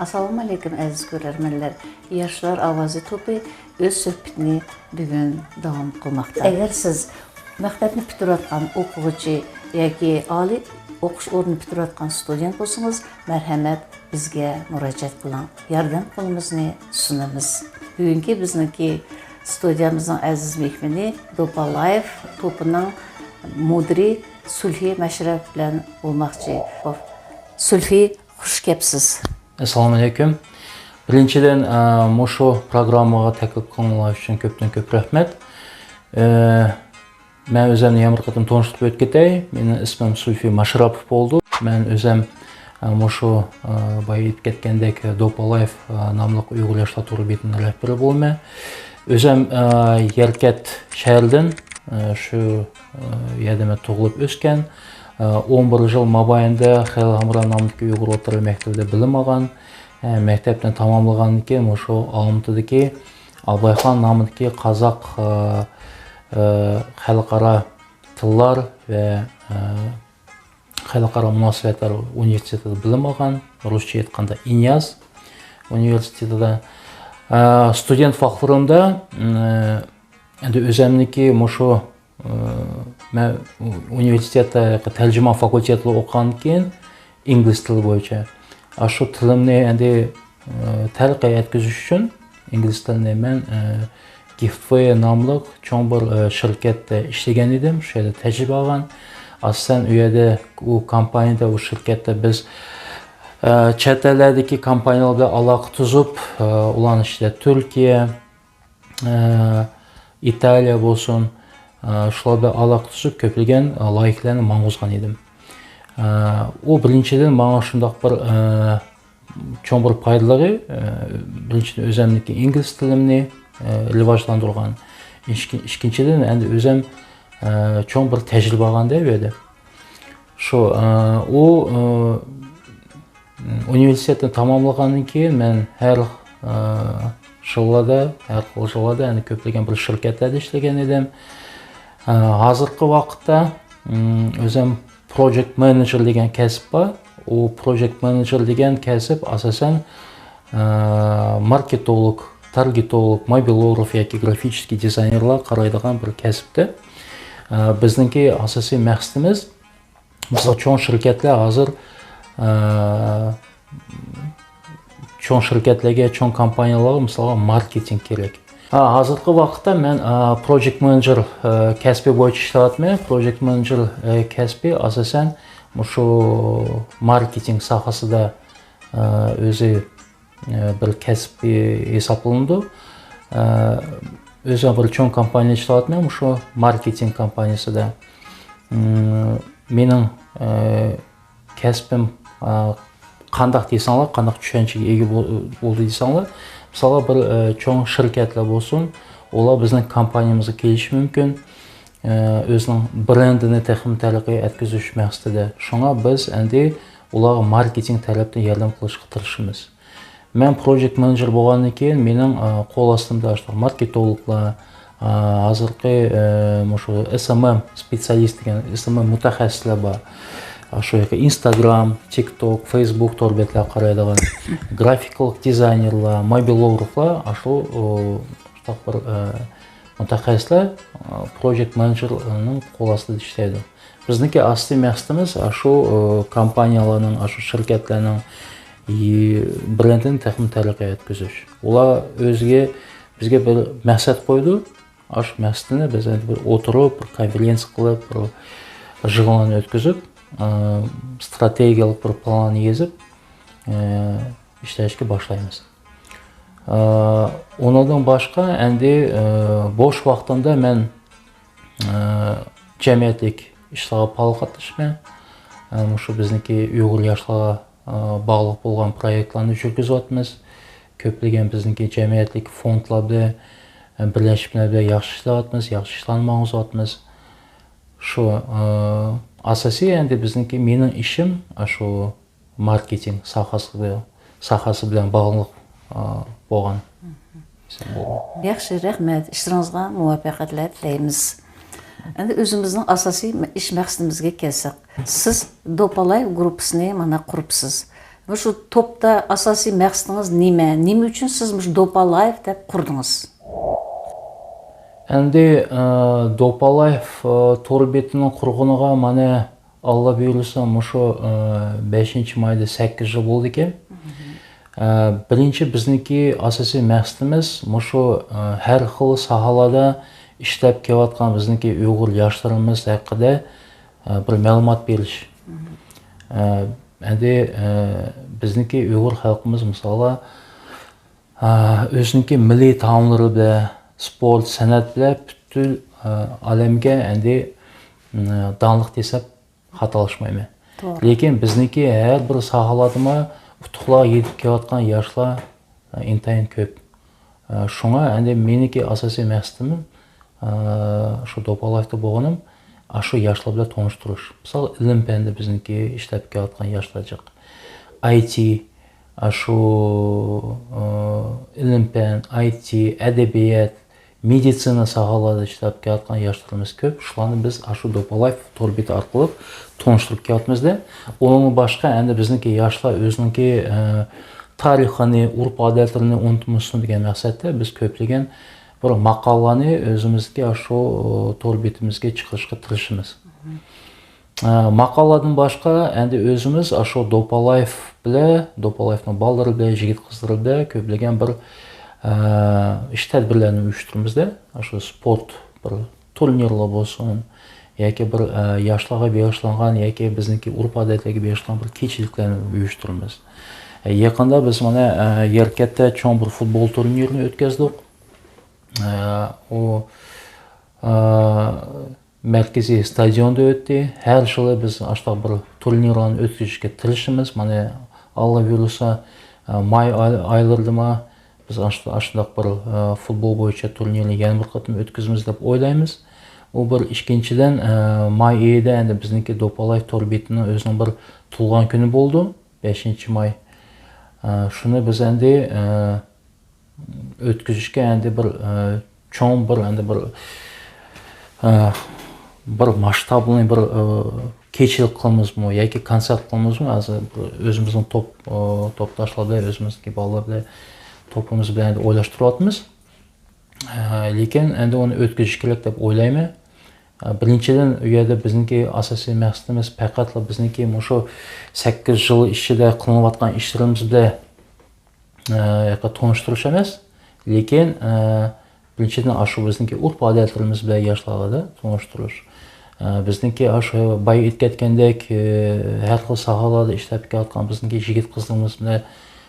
Assalamu alaikum aziz görərmənlər. Yaşlar Avazı topu öz söhbətini bugün davam qılmaqda. Əgər siz məktəbini bitirətqan oxucu yoki ali oxuş ornunu bitirətqan student bolsanız, mərhəmət bizə müraciət qılın. Yardım qolumuzni sunamiz. Bugünkü bizniki studiyamızın əziz mehmini Dopalayev topunun müdiri Sulhi Məşrəf bilan olmaqçı. Sulhi, xuş gəlibsiz. Assalamu alaikum. Birinchidan mushu programmaga taklif qilganlar uchun ko'p rahmat. Men o'zimni yana bir qatim tanishtirib o'tib ketay. Mening ismim Sulhi Mashrapov bo'ldi. Men o'zim mushu boya aytib ketgandek Dopalayev nomli Uyg'ur yoshlar to'g'ri betining rahbari bo'lman. O'zim Yerkat shahardan shu yerda tug'ilib o'sgan. 11 yıl mobaynida Xayol Hamra nomli Uyg'ur o'rta maktabida bilim olgan. Maktabni tamomlagandan keyin shu Olmaotadagi Albayxon nomidagi Qozoq xalqaro tillar va xalqaro munosabatlar universitetida bilim olgan. Ruscha aytganda Inyaz universitetida student vaqtlarimda endi o'zimniki shu men universitetda tarjima fakultetida o'qigandan keyin ingliz tili bo'yicha shu tilimni endi taraqqiy etkizish uchun ingliz tilini men Giftway nomli cho'ng bir shirkatda ishlagan edim. Shu yerda tajriba olgan. Asosan u yerda u kompaniyada u shirkatda biz chet ellardagi kompaniyalar bilan aloqa tuzib, ularni ichida Turkiya, Italiya bo'lsin, shular bilan aloqa tuzib ko'plagan loyihalarni ma'qulgan edim. O birinchidan menga shundoq bir cho'ng bir foydalari, birinchidan o'zimniki ingliz tilimni rivojlantirgan. Ikkinchidan endi o'zim cho'ng bir tajriba olganda bu yerda. Shu u universitetni tamomlagandan keyin men har yillarda endi ko'plagan bir shirkatlarda ishlagan edim. Hozirgi vaqtda o'zim project manager degan kasb bor. U project manager degan kasb asosan marketolog, targetolog, mobilograf yoki grafik dizaynerlar qaraydigan bir kasbda. Bizningki asosiy maqsadimiz misol cho'ng shirkatlar hozir cho'ng shirkatlarga, cho'ng kompaniyalarga misol marketing kerak. Hozirgi vaqtda men project manager kasbi bo'yicha ishlayapman. Project manager kasbi asosan shu marketing sohasida o'zi bir kasb hisoblanadi. O'zim bir cho'ng kompaniyada ishlayapman, shu marketing kompaniyasida. Mening kasbim qandaq deysanglar, qandaq tushunchaga ega bo'ldi deysanglar, misol bir cho'ng shirkatlar bo'lsin, ular bizning kompaniyamizga kelishi mumkin. O'zining brendini texnik taraqqiy etkizish maqsadida. Shunga biz endi ularga marketing tarafdan yordam qilishga tirishamiz. Men project manager bo'lgandan keyin mening qo'l ostimda marketologlar, hozirgi shu SMM specialist degan SMM mutaxassislar bor. Shu yoki Instagram, TikTok, Facebook to'rbetlar qaraydigan grafik dizaynerlar, mobilograflar, shu bir mutaxassislar project managerning qo'l ostida ishlaydi. Bizniki asosiy maqsadimiz shu kompaniyalarning, shu shirkatlarning brendini texnik taraqqiy etkizish. Ular o'ziga bizga bir maqsad qo'ydi. Shu maqsadni biz endi bir o'tirib, bir konferensiya qilib, bir yig'inlarni o'tkazib, strategiyalik bir plan yezib ishlashga boshlaymiz. Ondan boshqa endi bo'sh vaqtimda men jamiyatlik ishlarga faol qatnashman. Shu bizniki Uyg'ur yoshlarga bog'liq bo'lgan proyektlarni yurgizyapmiz. Ko'plagan bizniki jamiyatlik fondlarda, birlashmalarda yaxshi ishlayapmiz, yaxshi ishlarni ma'quzyapmiz. Shu asosiy endi bizniki mening ishim shu marketing sohasi bilan bog'liq bo'lgan. Yaxshi, rahmat. İşlərinizə muvaffaqiyatlar tilaymiz. Endi o'zimizning asosiy ish maqsadimizga kelsak, siz Dopalayev gruppasini mana quribsiz Şu topta asasi məqsədiniz nima? Nima üçün siz Dopa Life deb qurdunuz? Endi Dopa Life tor betinin qurğunuğa mana Allah buyursa mushu 5-mayda 8 yil bo'ldi ekan. Birinchi bizniki asosiy maqsadimiz mushu har xil sohalarda ishlab kelayotgan bizniki Uyg'ur yoshlarimiz haqida bir ma'lumot berish. Endi bizniki Uyg'ur xalqimiz misoli o'ziniki milliy taomlari bilan, sport, san'at bilan butun olamga endi donliq desab xatolashmayman. Lekin bizniki har bir sohalarda utuqlar yetib kelayotgan yoshlar intayin ko'p. Shunga endi meniki asosiy maqsadim shu Dopa Life'da bo'lganim shu yoshlar bilan tanishtirish. Misol ilm-fanda bizniki ishlab kelayotgan yoshlar jiq. IT shu ilm-fan, IT, adabiyot, meditsina sohalarida ishlab kelayotgan yoshlarimiz ko'p. Shularni biz shu Dopa Life tor beti orqali tanishtirib kelyapmizda. Onun boshqa endi bizniki yoshlar o'ziniki tarixini, urf-odatlarini unutmasin degan maqsadda biz ko'plagan bir maqolani o'zimizga shu tor betimizga chiqarishga tirishamiz. Maqoladan boshqa endi o'zimiz shu Dopa Life bilan, Dopa Life'ning bolalari bilan, yigit-qizlar bilan ko'plagan bir ish tadbirlarini uyushtiramizda. Shu sport bir turnirlar bo'lsin, yoki bir yoshlarga bag'ishlangan yoki bizniki urf-odatlarga bag'ishlangan bir kechiliklarni uyushtiramiz. Yaqinda biz mana Yerkatda cho'ng bir futbol turnirini o'tkazdik. O markaziy stadionda o'tdi. Har yili biz ashta bir turnirlarni o'tkazishga tirishamiz. Mana Allah buyursa may oylarida biz ashta bir futbol bo'yicha turnirni yana bir qatim o'tkazamiz deb o'ylaymiz. U bir ikkinchidan may oyida endi bizniki Dopa Life tor betining o'zining bir tug'ilgan kuni bo'ldi, 5-may. Shuni biz endi o'tkazishga endi bir cho'ng bir endi bir masshtabli bir kechilik qilmizmi yoki konsert qilmizmi, o'zimizning to'pdoshlar bilan, o'zimizning bolalar bilan to'pimiz bilan o'ylashtiryapmiz. Lekin endi uni o'tkazish kerak deb o'ylayman. Birinchidan u yerda bizniki asosiy maqsadimiz faqatla bizniki shu 8 yil ichida qilayotgan ishlarimiz bilan tanishtirish emas, lekin birinchidan shu bizniki urf-odatlarimiz bilan yoshlarga tanishtirish. Bizniki shu boya aytgandek har xil sohalarda ishlab kelayotgan bizniki yigit-qizlarimiz bilan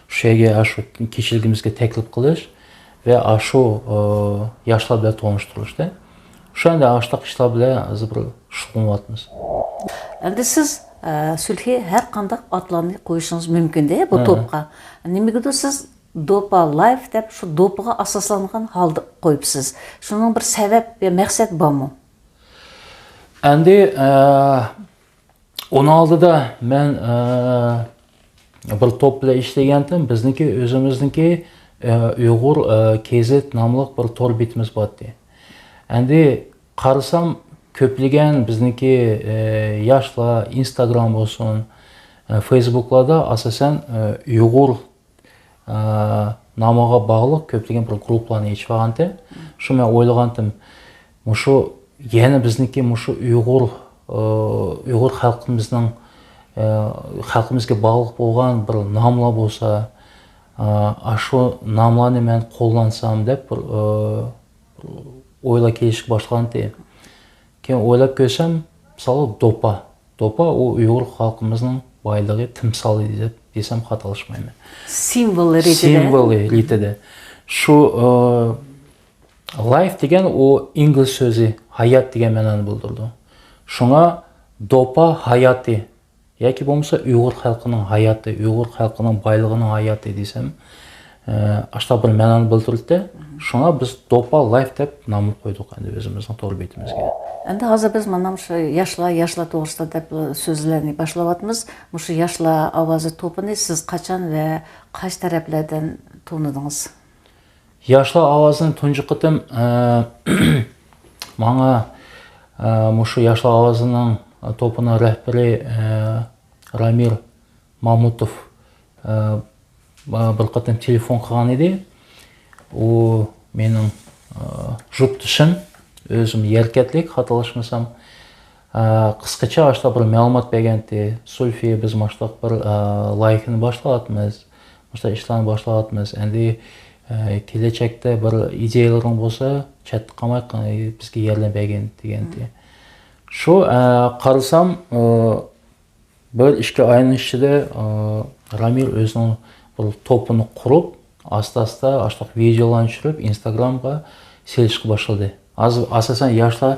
shu yerga shu kechiligimizga taklif qilish va shu yoshlar bilan tanishtirishda. Shunda ashliq ishlar bilan hozir bir shug'ullanyapmiz. Endi siz sulhi har qanday otlarni qo'yishingiz mumkin-da bu to'pga. Nimaga siz Dopa Life deb shu dopaga asoslangan holda qo'yibsiz? Shuning bir sabab va maqsad bormi? Endi onun oldida men bir to'p bilan ishlagandim. Bizniki o'zimizniki Uyg'ur KZ nomli bir tor betimiz bordi. Endi qarasam ko'plagan bizniki yoshlar Instagram bo'lsin, Facebooklarda asosan Uyg'ur nomiga bog'liq ko'plagan bir guruhlarni yechib olganda, shu men o'ylagandim, shu yana bizniki shu Uyg'ur xalqimizga bog'liq bo'lgan bir nomlar bo'lsa, shu nomlarni men qo'llansam deb bir o'ylab kelishga boshlandi. Keyin o'ylab ko'rsam, misol Dopa u Uyg'ur xalqimizning boyligi timsoli deb desam xatolashmayman. Simvoli ritida. Shu life degan u ingliz so'zi hayot degan ma'noni bildirdi. Shunga Dopa hayoti yoki bo'lmasa Uyg'ur xalqining hayoti, Uyg'ur xalqining boyligining hayoti desam, ashta bir ma'noni bildirdi. Shunga biz Dopa Life deb nom qo'ydik endi o'zimizning tor betimizga. Endi hozir biz mana shu yoshlar to'g'risida deb so'zlarni boshlayapmiz. Shu yoshlar ovozi to'pini siz qachon va qaysi taraflardan tanidingiz? Yoshlar ovozini tunji qitim menga shu yoshlar ovozining to'pining rahbari Ramir Mamutov bir qatam telefon qilgan edi. U mening yurtdoshim, o'zim Yerkatlik, xatolashmasam, qisqacha ashta bir ma'lumot bergandi. Sulfiya biz mashta bir loyihani boshlayapmiz. Mashta ishlarni boshlayapmiz. Endi kelajakda bir ideyalaring bo'lsa, chatda qolmay bizga yordam bergin degandi. Shu qarasam, bir 2 oyning ichida Ramil o'zining bir to'pini qurib, asta-asta ashta videolarni tushirib, Instagramga selishga boshladi. Asosan yoshlar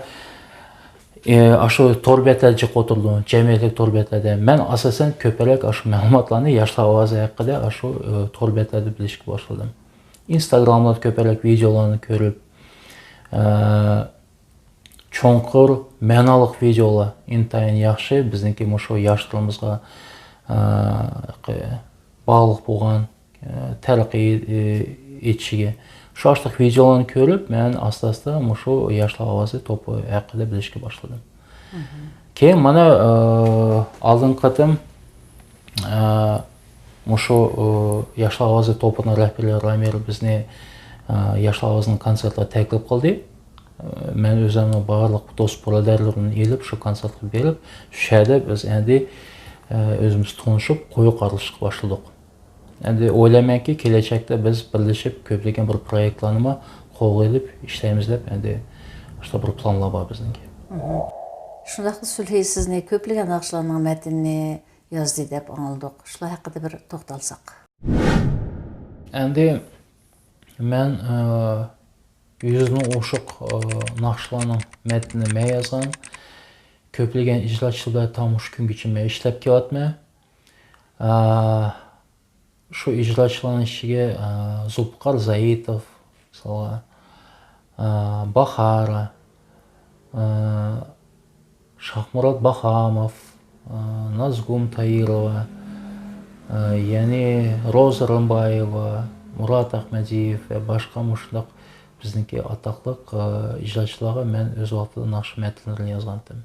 shu torbetlar jiq o'tirdi, jamiyatlik torbetlarda. Men asosan ko'proq shu ma'lumotlarni yoshlar ovozi haqida shu torbetlarda bilishga boshladim. Instagramda ko'proq videolarni ko'rib, cho'nqur ma'noliq videolar intayin yaxshi, bizniki shu yoshlarimizga bog'liq bo'lgan taraqqiy etishiga. Shu ashliq videolarni ko'rib, men asta-asta shu yoshlar ovozi to'pi haqida bilishga boshladim. Keyin mana oldin qatim shu yoshlar ovozi to'pining rahbari Ramil bizni yoshlar ovozining konsertlarga taklif qildi. Men o'zimning barliq do'st birodarlarimni elib shu konsertga berib, shu yerda biz endi o'zimiz tanishib, qo'yiq aralashishga boshladik. Endi o'ylaymanki, kelajakda biz birlashib ko'plagan bir proyektlarni qo'lga olib ishlaymiz deb endi shu bir planlar bor bizniki. Shundaqli Sulfiya sizni ko'plagan naqshlarning matnini yozdi deb anladik. Shular haqida bir to'xtalsak. Endi men 100 ming o'shiq naqshlarning matnini men yozgan. Ko'plagan ijrochilar tam shu kungacha men ishlab kelyapman. Shu ijrochilarning ichiga Zulfiqar Zaitov, Bahara, Shahmurod Bahamov, Nazgum Tayirova, ya'ni Roza Rimbayeva, Murat Ahmadiyev va boshqa shundoq bizniki atoqli ijrochilarga men o'z vaqtida naqsh matnlarini yozgandim.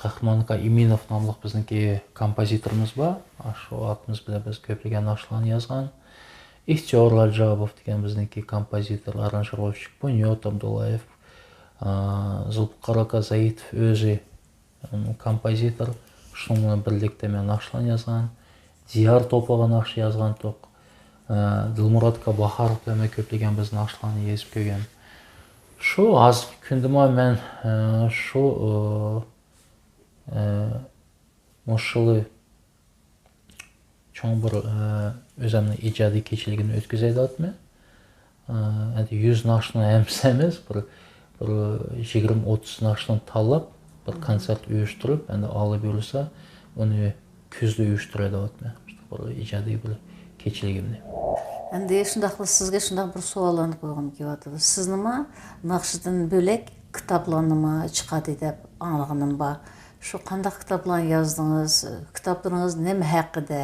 Qahramonlik Iminov nomli bizniki kompozitorimiz bor. Shu otimiz bilan biz ko'plagan naqshlarni yozgan. Ixtiyor Rajabov degan bizniki kompozitor, aranjirovщик, Bunyod Abdullayev, Zulfiqar Zaitov o'zi kompozitor. Shu bilan birlikda men naqshlarni yozgan. Ziyar to'piga naqsh yozgan to'q. Dilmurodga Baharov bilan ko'plagan biz naqshlarni yozib qo'ygan. Shu hozirgi kunda men shu Moshuli cho'ng bir o'zimning ijodiy kechiligini o'tkazayapman. Endi 100 naqshni hamsi emas, bir 20-30 naqshni tanlab bir konsert uyushtirib, endi olib yurilsa, uni kuzda uyushtiryapman. Bir ijodiy bir kechiligimni. Endi shundaqli sizga shundaq bir savollarni qo'ygim kelyapti. Siz nima naqshdan bo'lak kitoblarni chiqadi deb anglaganim bor. Shu qanday kitoblarni yozdingiz? Kitoblaringiz nima haqida?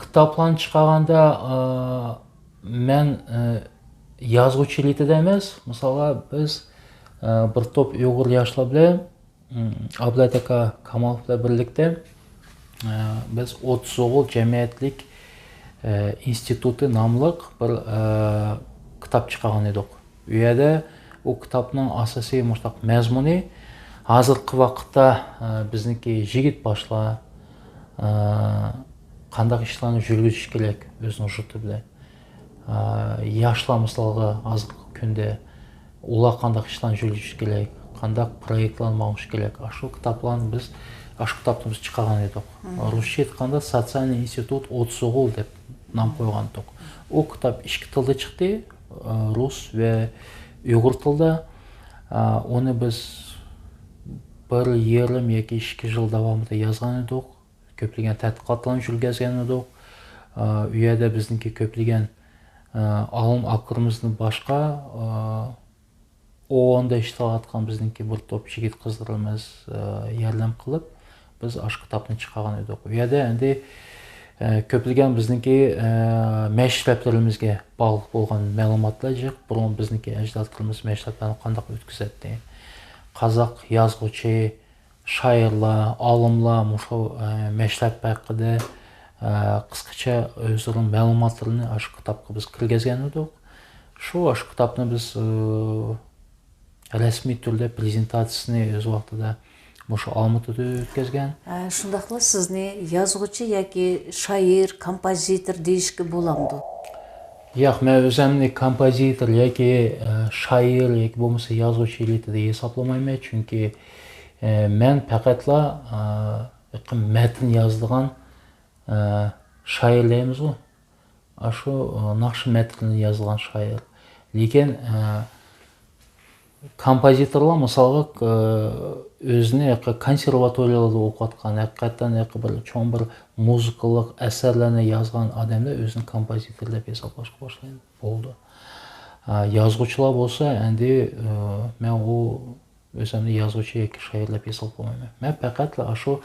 Kitoblarni chiqarganda men yozuvchilikda emas, masalan, biz bir to'p Uyg'ur yoshlar bilan Ablat aka Kamolov bilan birlikda biz 30 o'g'il jamiyatlik instituti nomli bir kitob chiqargan edik. U yerda u kitobning asosiy mushtaq mazmuni hozirgi vaqtda bizniki yigit boshlar qanday ishlarni yurgizish kerak o'zining yurti bilan. Yoshlar misolga hozirgi kunda ular qanday ishlarni yurgizish kerak, qanday proyektlarni boshlash kerak. Shu kitoblarni biz shu kitobni biz chiqargan edik. Ruscha aytganda Sotsialniy institut 30 o'g'il deb nom qo'ygan edik. U kitob ikki tilda chiqdi, rus va uyg'ur tilida. Uni biz 1,5 yoki 2 yil davomida yozgan edik. Ko'plagan tadqiqotlarni yurgizgan edik. U yerda bizniki ko'plagan olim aklarimizni boshqa o'nda ishlayotgan bizniki bir to'p yigit qizlarimiz yordam qilib biz shu kitobni chiqargan edik. U yerda endi ko'plagan bizniki mashrablarimizga bog'liq bo'lgan ma'lumotlar jiq. Burun bizniki ajdodlarimiz mashrablarni qanday o'tkazadi. Qozoq yozuvchi, shoirlar, olimlar shu mashrab haqida qisqacha o'zlarining ma'lumotlarini shu kitobga biz kirgizgan edik. Shu kitobni biz rasmiy turda prezentatsiyasini o'z vaqtida o'sha Olmaotada o'tkazgan. Shundaqla sizni yozuvchi yoki shoir, kompozitor deyishga bo'lamdi. Yo'q, men o'zimni kompozitor yoki shoir yoki bo'lmasa yozuvchi deb hisoblamayman, chunki men faqatla matn yozadigan shoir deymiz u. Shu naqsh matnni yozgan shoir. Lekin kompozitorlar misolga o'zini konservatoriyada o'qiyotgan, haqiqatan bir cho'ng bir muzikalik asarlarni yozgan odamlar o'zini kompozitor deb hisoblashga boshlaydi. Bo'ldi. Yozuvchilar bo'lsa, endi men u o'zimni yozuvchi yoki shoir deb hisoblamayman. Men faqat shu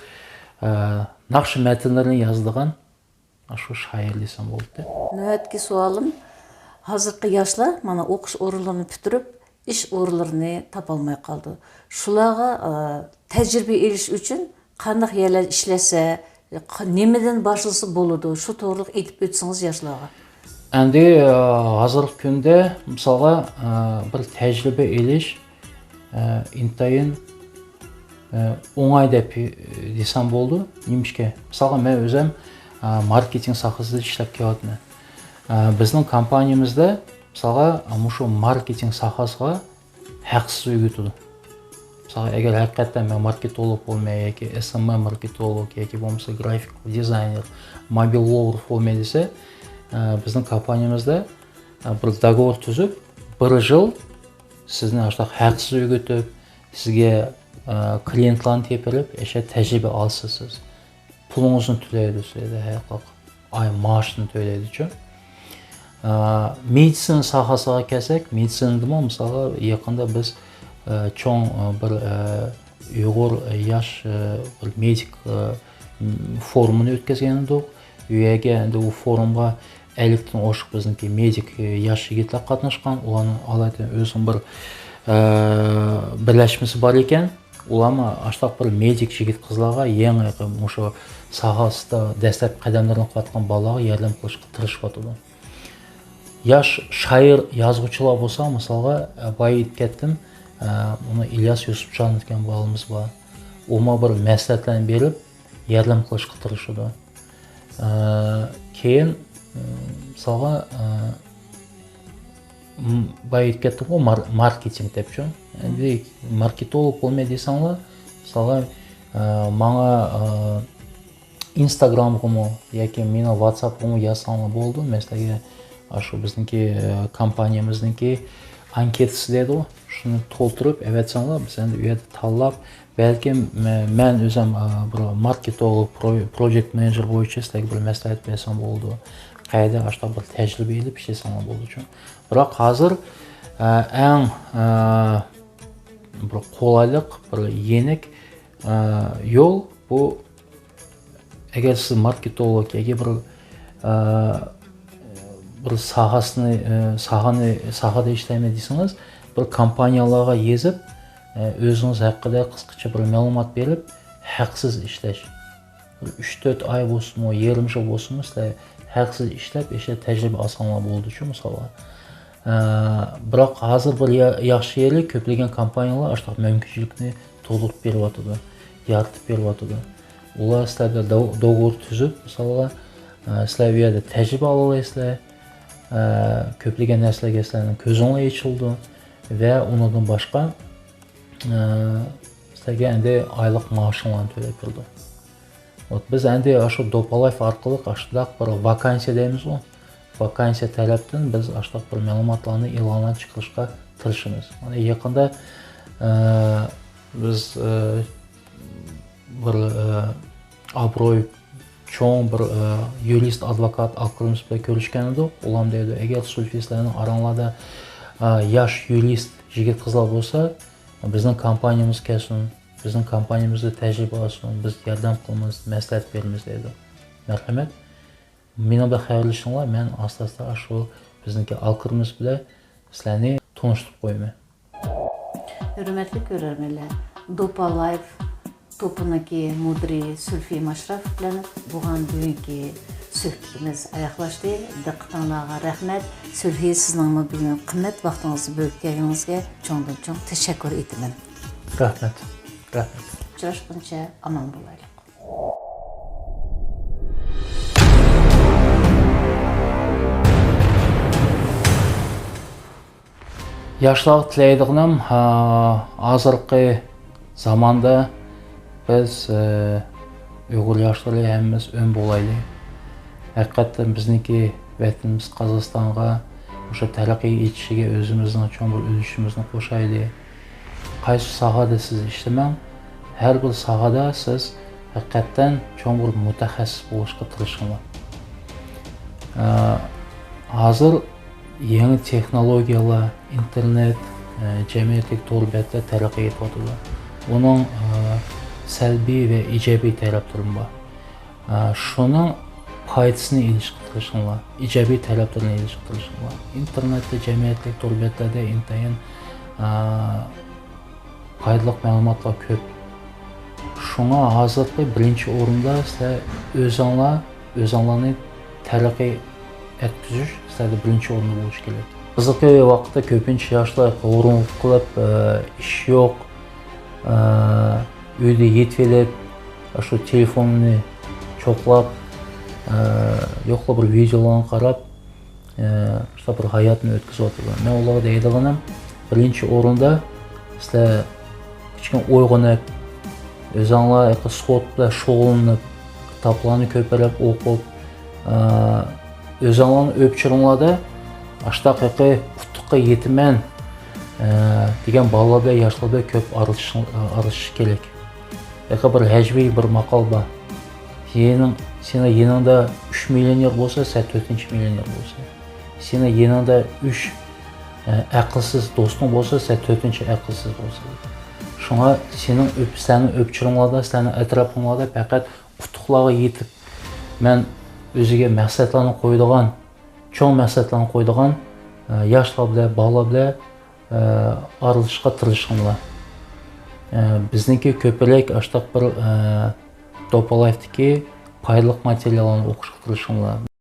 naqsh matnlarni yozadigan shu shoir desam bo'ldi. Navbatgi savolim, hozirgi yoshlar mana o'qish o'rinlarini bitirib ish o'rinlarini topolmay qoldi. Shularga tajriba elish uchun qanday yerlar ishlasa, nimadan boshlasa bo'ladi? Shu to'g'riliq aytib o'tsangiz yoshlarga. Endi hozirgi kunda misolga bir tajriba elish intayin o'ng'ay deb desam bo'ldi. Nimishga? Misolga men o'zim marketing sohasida ishlab kelyapman. Bizning kompaniyamizda misolga shu marketing sohasiga haqsiz o'rgatadi. Misolga agar haqiqatan men marketolog bo'lmay yoki SMM marketolog yoki bo'lmasa grafik dizayner, mobil blogger bo'lmay desa, bizning kompaniyamizda bir dogovor tuzib, 1 yil sizni haqsiz o'rgatib, sizga klientlarni tepirib, o'sha tajriba olsiz. Pulingizni to'laydi sizga haqiqat. Ay maoshini to'laydi-chi. Meditsina sohasiga kelsak, meditsinada misolga yaqinda biz cho'ng bir Uyg'ur yosh bir medik forumini o'tkazgan edik. U yerga endi u forumga 50 dan oshiq bizniki medik yosh yigitlar qatnashgan. Ularning alohida o'zining bir birlashmasi bor ekan. Ularma ashtaq bir medik yigit qizlarga yangi o'sha sohasida dastlab qadamlarni qo'ygan bolalarga yordam qilishga tirishib yosh shoir yozuvchilar bo'lsa, misolga boya aytib ketdim, uni İlyas Yusufjon degan bolamiz bor. U bir maslahatlarni berib, yordam qilishga tirishadi. Keyin misolga boya aytib ketdim, marketing debchi. Endi marketolog bo'lmay desanglar, misolga menga Instagram'ga yoki meni WhatsApp'ga yozsanglar bo'ldi. Masalan, shu bizniki kompaniyamizniki anketasi deydi u. Shuni to'ldirib, avatsanglar, biz endi u yerda tanlab, balki men o'zim bir marketolog, project manager bo'yicha sizlarga bir maslahat bersam bo'ldi. Qayda ashta bir tajriba elib ishlasanglar bo'ldi uchun. Biroq hozir eng bir qo'laylik, bir yeniq yo'l bu agar siz marketolog yoki bir sohada ishlayman desangiz, bir kompaniyalarga yezib, o'zingiz haqida qisqacha bir ma'lumot berib, haqsiz ishlash. 3-4 oy bo'lsin, yarim yil bo'lsin, sizlar haqsiz ishlab, o'sha tajriba olsanglar bo'ldi-chu, masalan. Biroq hozir bir yaxshi yerlik ko'plagan kompaniyalar ashta mumkinchilikni to'g'rilib beryapti, yaratib beryapti. Ular sizlarga dogovor tuzib, masalan, sizlar bu yerda tajriba ola olasizlar. Ko'plagan narsalarga sizlarning ko'zinglar ochildi va undan boshqa sizlarga endi oylik maoshinglarni to'lab berdi. Biz endi shu Dopalife orqali ashtaq bir vakansiya deymiz u. Vakansiya talabdan biz ashtaq bir ma'lumotlarni e'londan chiqarishga tirishamiz. Mana yaqinda biz bir obro'y cho'ng bir yurist advokat akrimimiz bilan ko'rishgan edik. Ular deydi, agar sulfistlarning oranglarda yosh yurist yigit qizlar bo'lsa, bizning kompaniyamiz kelsin, bizning kompaniyamizda tajriba olsin, biz yordam qilamiz, maslahat beramiz deydi. Marhamat. Meni bilan xayrlashinglar, men asta-asta shu bizniki alqirimiz bilan sizlarni tanishtirib qo'yaman. Hurmatli ko'rarmanlar, Dopalife Topundaki müdiri Sülfi Maşraf bilen bugan bugünkü söhbetimiz ayaqlaşdı. Diqqətinizə rəhmət. Sülfi sizning bugün qimmat vaqtingizni bölüp kelganingizga çoğdan-çoğ teşekkür etaman. Rahmet. Rahmet. Uchrashguncha aman bo'laylik. Yaşlığa tileydiğim hazırki zamanda biz Uyghur yaşları hemimiz ön bolaylı. Hakikaten bizniki vatanımız Kazakistan'a o'sha taraqqiy etishige o'zimizning cho'ng bir ulushimizni qo'shaylik. Qaysi sohada siz ishlamang, har bir sohada siz haqiqatdan cho'ng bir mutaxassis bo'lishga tirishinglar. Hozir yangi texnologiyalar, internet, jamiyatlik to'rbatda taraqqiy etyapti. Uning salbiy va ijobiy taraflari bor. Shuning foydasini ilishga tirishinglar, ijobiy taraflarini ilishga tirishinglar. Internetda, jamiyatlik to'rbatlarda intayin foydali ma'lumotlar ko'p. Shunga hozirgi birinchi o'rinda sizlar o'zinglarni taraqqiy etkizish sizlarda birinchi o'rinda bo'lishi kerak. Hozirgi vaqtda ko'pincha yoshlar g'ururlik qilib, ish yo'q, uyda yetvelib, shu telefonni cho'qlab, yo'qla bir videolarni qarab, işte bir hayotni o'tkazyaptilar. Men ularga deydiganim, birinchi o'rinda sizlar kichkina uyg'onib, o'zinglar sport bilan shug'ullanib, kitoblarni ko'paytirib o'qib, o'zinglarni o'pchiringlarda ashtaqiy qutuqqa yetiman degan bolalar yoshlarda ko'p aralashish kerak. Bir hajviy bir maqol bor. Senin yanında 3 milyoner bo'lsa, sen 4 milyoner bo'lsa. Senin yanında 3 aqlsiz do'sting bo'lsa, sen 4 aqlsiz bo'lsa. Shunga sening o'pchiringlarda, sening atrofinglarda faqat qutuqlarga yetib, men o'ziga maqsadlarni qo'yadigan, cho'ng maqsadlarni qo'yadigan yoshlar bilan, bolalar bilan aralashishga tirishinglar. Bizniki ko'pchilik ashtaq bir Topalaevdagi foydali materiallarni o'qishga tirishinglar.